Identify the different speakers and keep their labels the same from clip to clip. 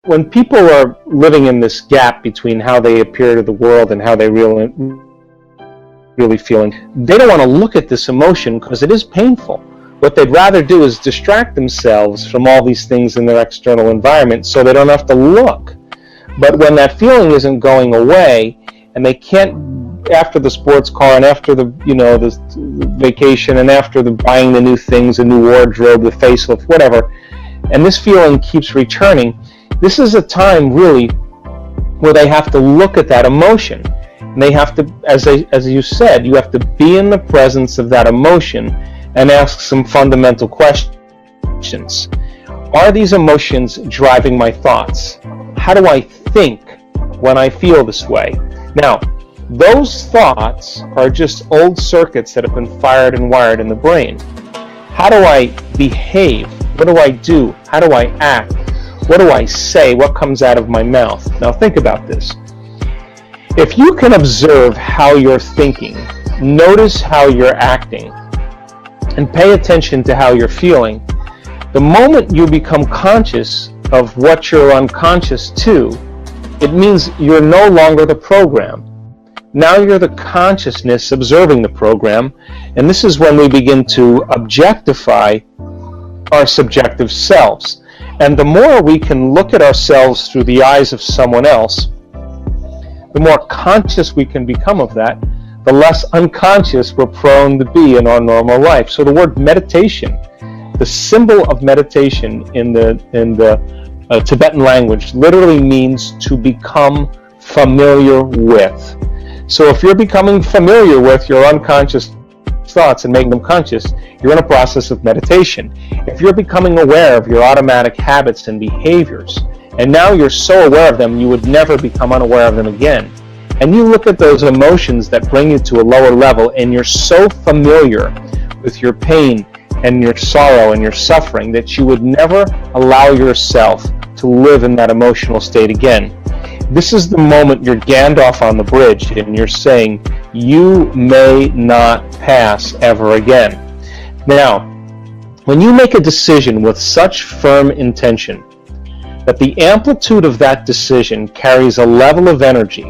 Speaker 1: when people are living in this gap between how they appear to the world and how they really feeling, they don't want to look at this emotion because it is painful. What they'd rather do is distract themselves from all these things in their external environment so they don't have to look. But when that feeling isn't going away, and they can't, after the sports car and after the vacation and after the buying the new things, the new wardrobe, the facelift, whatever, and this feeling keeps returning, this is a time really where they have to look at that emotion. And they have to, as you said, you have to be in the presence of that emotion and ask some fundamental questions. Are these emotions driving my thoughts? How do I think when I feel this way? Now, those thoughts are just old circuits that have been fired and wired in the brain. How do I behave? What do I do? How do I act? What do I say? What comes out of my mouth? Now think about this. If you can observe how you're thinking, notice how you're acting, and pay attention to how you're feeling, the moment you become conscious of what you're unconscious to, it means you're no longer the program. Now you're the consciousness observing the program, and this is when we begin to objectify our subjective selves. And the more we can look at ourselves through the eyes of someone else, the more conscious we can become of that, the less unconscious we're prone to be in our normal life. So the word meditation, the symbol of meditation in the Tibetan language, literally means to become familiar with. So if you're becoming familiar with your unconscious thoughts and making them conscious, you're in a process of meditation. If you're becoming aware of your automatic habits and behaviors, and now you're so aware of them you would never become unaware of them again, and you look at those emotions that bring you to a lower level, and you're so familiar with your pain and your sorrow and your suffering that you would never allow yourself to live in that emotional state again. This is the moment you're Gandalf on the bridge and you're saying, you may not pass ever again. Now, when you make a decision with such firm intention that the amplitude of that decision carries a level of energy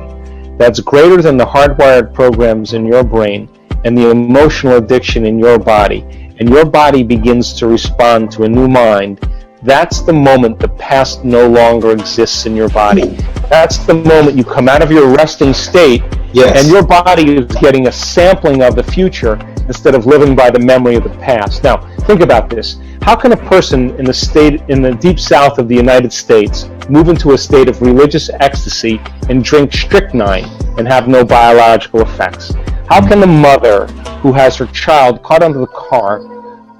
Speaker 1: that's greater than the hardwired programs in your brain and the emotional addiction in your body, and your body begins to respond to a new mind, that's the moment the past no longer exists in your body. That's the moment you come out of your resting state, yes, and your body is getting a sampling of the future instead of living by the memory of the past. Now, think about this. How can a person in the deep south of the United States move into a state of religious ecstasy and drink strychnine and have no biological effects? How can the mother who has her child caught under the car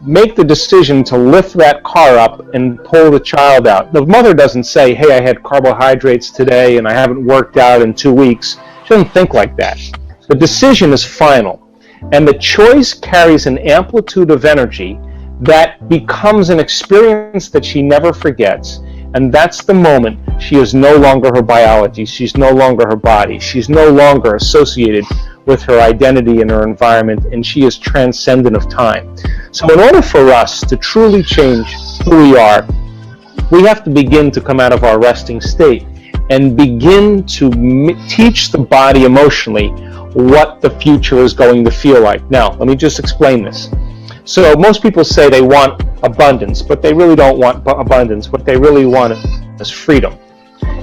Speaker 1: make the decision to lift that car up and pull the child out? The mother doesn't say, hey, I had carbohydrates today and I haven't worked out in 2 weeks. She doesn't think like that. The decision is final, and the choice carries an amplitude of energy that becomes an experience that she never forgets. And that's the moment she is no longer her biology, she's no longer her body, she's no longer associated with her identity and her environment, and she is transcendent of time. So in order for us to truly change who we are, we have to begin to come out of our resting state and begin to teach the body emotionally what the future is going to feel like. Now, let me just explain this. So most people say they want abundance, but they really don't want abundance. What they really want is freedom.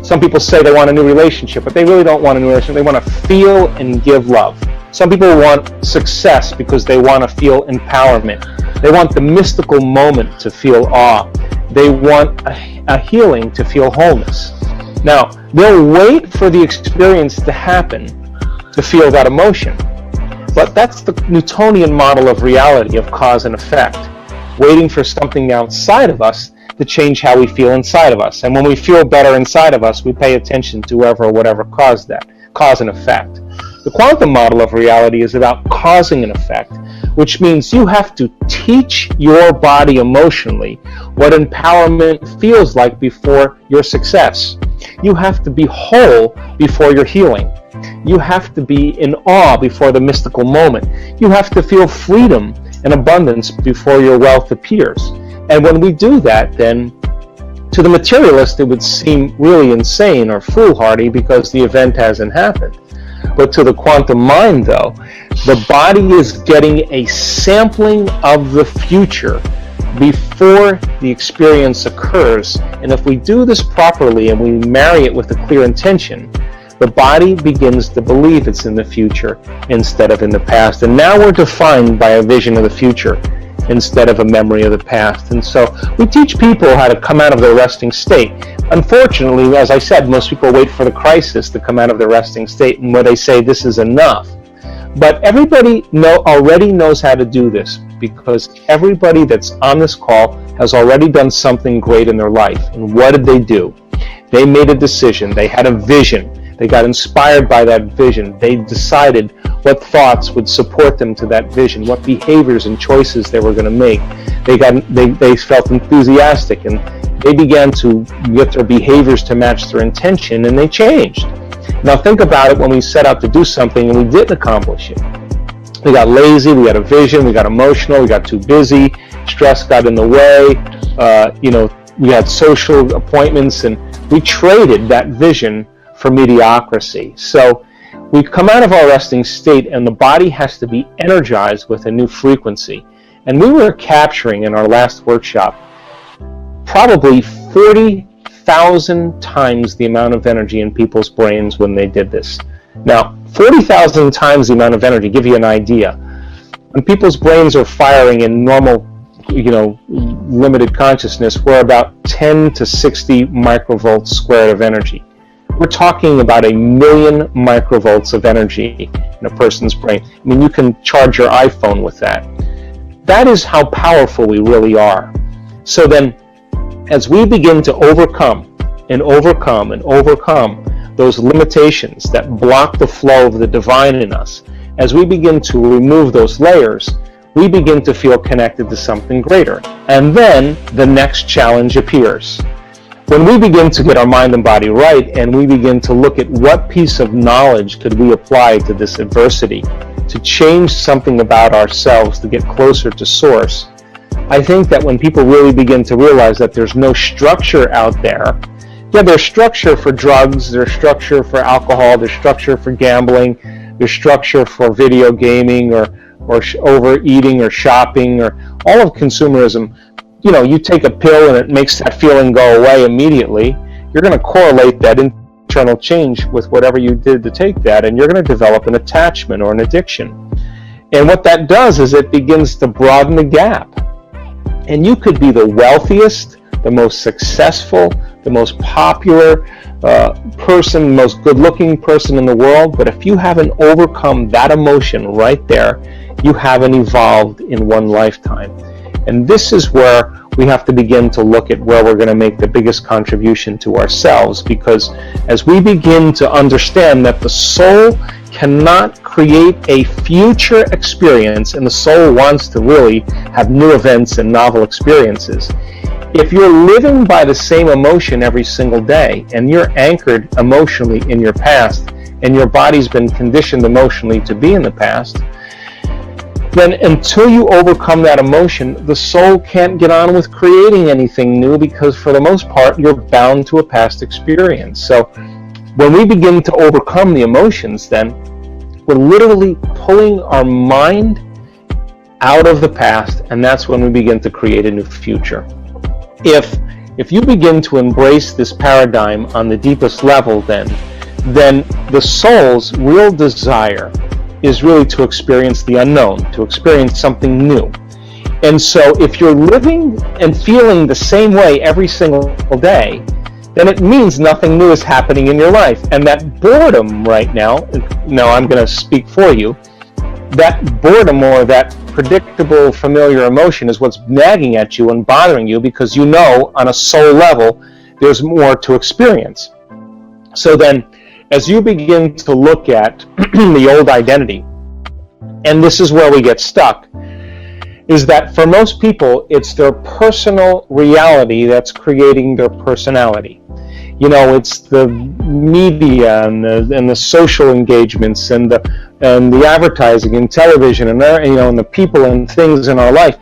Speaker 1: Some people say they want a new relationship, but they really don't want a new relationship. They want to feel and give love. Some people want success because they want to feel empowerment. They want the mystical moment to feel awe. They want a healing to feel wholeness. Now, they'll wait for the experience to happen to feel that emotion. But that's the Newtonian model of reality, of cause and effect, waiting for something outside of us to change how we feel inside of us. And when we feel better inside of us, we pay attention to whoever or whatever caused that, cause and effect. The quantum model of reality is about causing an effect, which means you have to teach your body emotionally what empowerment feels like before your success. You have to be whole before your healing. You have to be in awe before the mystical moment. You have to feel freedom and abundance before your wealth appears. And when we do that, then To the materialist, it would seem really insane or foolhardy because the event hasn't happened. But to the quantum mind, though, the body is getting a sampling of the future before the experience occurs. And if we do this properly and we marry it with a clear intention, the body begins to believe it's in the future instead of in the past. And now we're defined by a vision of the future instead of a memory of the past. And so we teach people how to come out of their resting state. Unfortunately, as I said, most people wait for the crisis to come out of their resting state, and where they say this is enough. But everybody already knows how to do this, because everybody that's on this call has already done something great in their life. And what did they do? They made a decision. They had a vision. They got inspired by that vision. They decided what thoughts would support them to that vision, what behaviors and choices they were going to make. They felt enthusiastic, and they began to get their behaviors to match their intention, and they changed. Now think about it when we set out to do something and we didn't accomplish it. We got lazy, we had a vision, we got emotional, we got too busy, stress got in the way, we had social appointments, and we traded that vision for mediocrity. So we come out of our resting state, and the body has to be energized with a new frequency. And we were capturing in our last workshop probably 40,000 times the amount of energy in people's brains when they did this. Now, 40,000 times the amount of energy, give you an idea. When people's brains are firing in normal, limited consciousness, we're about 10 to 60 microvolts squared of energy. We're talking about 1,000,000 microvolts of energy in a person's brain. I mean, you can charge your iPhone with that. That is how powerful we really are. So then, as we begin to overcome those limitations that block the flow of the divine in us, as we begin to remove those layers, we begin to feel connected to something greater. And then the next challenge appears. When we begin to get our mind and body right, and we begin to look at what piece of knowledge could we apply to this adversity to change something about ourselves, to get closer to source, I think that when people really begin to realize that there's no structure out there, there's structure for drugs, there's structure for alcohol, there's structure for gambling, there's structure for video gaming or overeating or shopping or all of consumerism. You take a pill and it makes that feeling go away immediately. You're going to correlate that internal change with whatever you did to take that, and you're going to develop an attachment or an addiction. And what that does is it begins to broaden the gap. And you could be the wealthiest, the most successful, the most popular person, most good-looking person in the world, but if you haven't overcome that emotion right there, you haven't evolved in one lifetime. And this is where we have to begin to look at where we're going to make the biggest contribution to ourselves, because as we begin to understand that the soul cannot create a future experience, and the soul wants to really have new events and novel experiences. If you're living by the same emotion every single day, and you're anchored emotionally in your past, and your body's been conditioned emotionally to be in the past, then until you overcome that emotion, the soul can't get on with creating anything new, because for the most part, you're bound to a past experience. So when we begin to overcome the emotions, then we're literally pulling our mind out of the past, and that's when we begin to create a new future. If you begin to embrace this paradigm on the deepest level, then the soul's real desire is really to experience the unknown, to experience something new. And so if you're living and feeling the same way every single day, then it means nothing new is happening in your life. And that boredom right now I'm going to speak for you, that boredom or that predictable, familiar emotion is what's nagging at you and bothering you, because on a soul level, there's more to experience. So then, as you begin to look at the old identity, and this is where we get stuck, is that for most people, it's their personal reality that's creating their personality. It's the media and the social engagements and the advertising and television and the people and things in our life.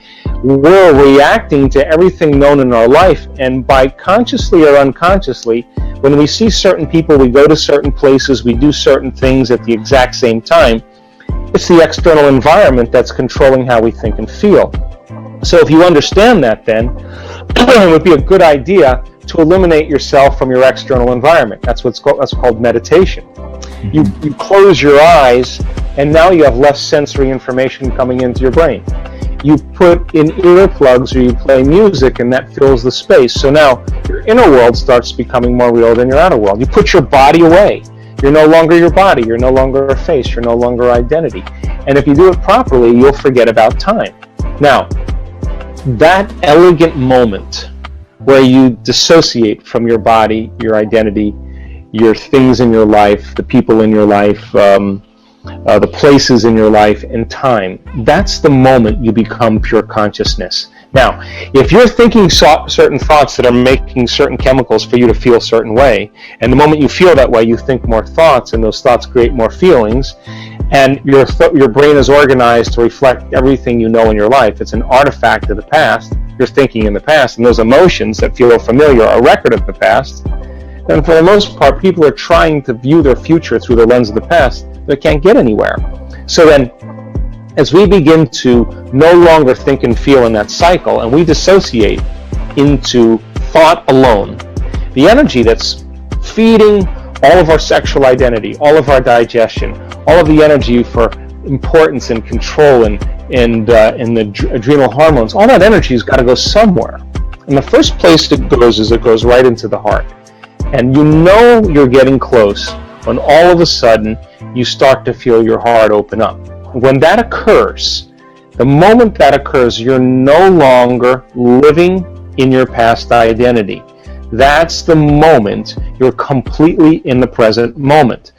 Speaker 1: we're reacting to everything known in our life, and by consciously or unconsciously, when we see certain people, we go to certain places, we do certain things at the exact same time. It's the external environment that's controlling how we think and feel. So if you understand that, then it would be a good idea to eliminate yourself from your external environment. That's called meditation. You close your eyes, and now you have less sensory information coming into your brain. You put in earplugs or you play music, and that fills the space. So now your inner world starts becoming more real than your outer world. You put your body away. You're no longer your body. You're no longer a face. You're no longer identity. And if you do it properly, you'll forget about time. Now, that elegant moment where you dissociate from your body, your identity, your things in your life, the people in your life, the places in your life, and time, that's the moment you become pure consciousness. Now, if you're thinking certain thoughts that are making certain chemicals for you to feel a certain way, and the moment you feel that way, you think more thoughts, and those thoughts create more feelings, and your brain is organized to reflect everything you know in your life. It's an artifact of the past. You're thinking in the past, and those emotions that feel familiar are a record of the past. And for the most part, people are trying to view their future through the lens of the past. They can't get anywhere. So then, as we begin to no longer think and feel in that cycle, and we dissociate into thought alone, the energy that's feeding all of our sexual identity, all of our digestion, all of the energy for importance and control and the adrenal hormones, all that energy has got to go somewhere. And the first place it goes is it goes right into the heart. And you know you're getting close when all of a sudden you start to feel your heart open up. When that occurs, the moment that occurs, you're no longer living in your past identity. That's the moment you're completely in the present moment.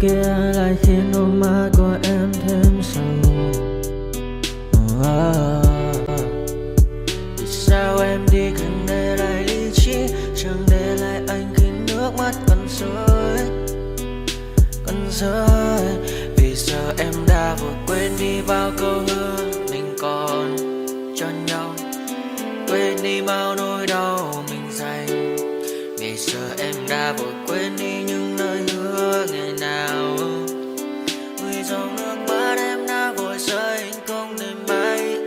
Speaker 2: kia lại khiến đôi mắt của em thêm sầu. Vì sao em đi không để lại lý trí, chẳng để lại anh khi nước mắt còn rơi, còn rơi. Vì giờ em đã vội quên đi bao câu hứa mình còn cho nhau, quên đi bao nỗi đau mình dành. Ngày giờ em đã vội quên đi những lời hứa ngày nào, vì dòng nước mắt em đã vội rơi. Anh không thể mãi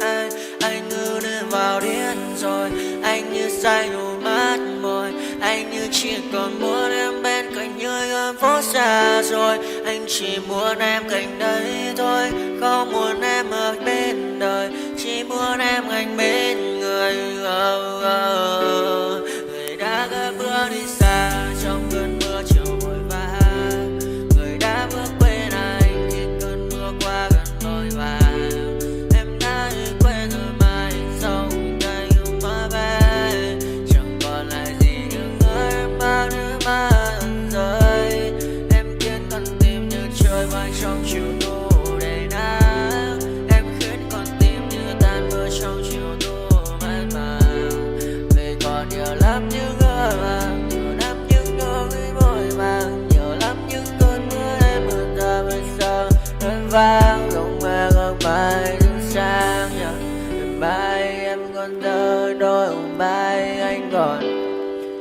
Speaker 2: anh như đến vào điên rồi. Anh như say đôi mắt môi, anh như chỉ còn muốn em bên cạnh như ở phố xa rồi. Anh chỉ muốn em cạnh đây thôi, không muốn em ở bên đời, chỉ muốn em anh bên người. Người đã gỡ bước đi xa trong cơn mưa chiều vội vã, người đã bước quên anh khi cơn mưa qua gần vội vã. Em đã quên rồi mai sau đây yêu má bé, chẳng còn lại gì những người em mang nước mắt rơi. Em khiến con tim như trôi bay trong chiều thu đầy nắng, em khiến con tim như tan vỡ trong chiều thu mát màng. Vì còn nhiều lắm những ngỡ vàng, nhiều lắm những nỗi vội vàng, nhiều lắm những cơn mưa em ở ta bây giờ đơn vang. Không mơ không mai đứng sang nhờ mai em còn đợi đôi hồng mai anh còn.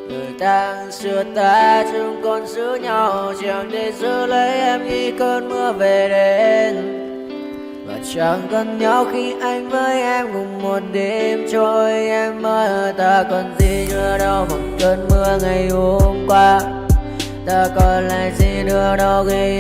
Speaker 2: Người ta xưa ta chúng còn giữ nhau, chẳng để giữ lấy em khi cơn mưa về đến. Và chẳng cần nhau khi anh với em cùng một đêm trôi. Em ơi ta còn gì nữa đâu bằng cơn mưa ngày hôm qua, ta còn lại gì nữa đâu khi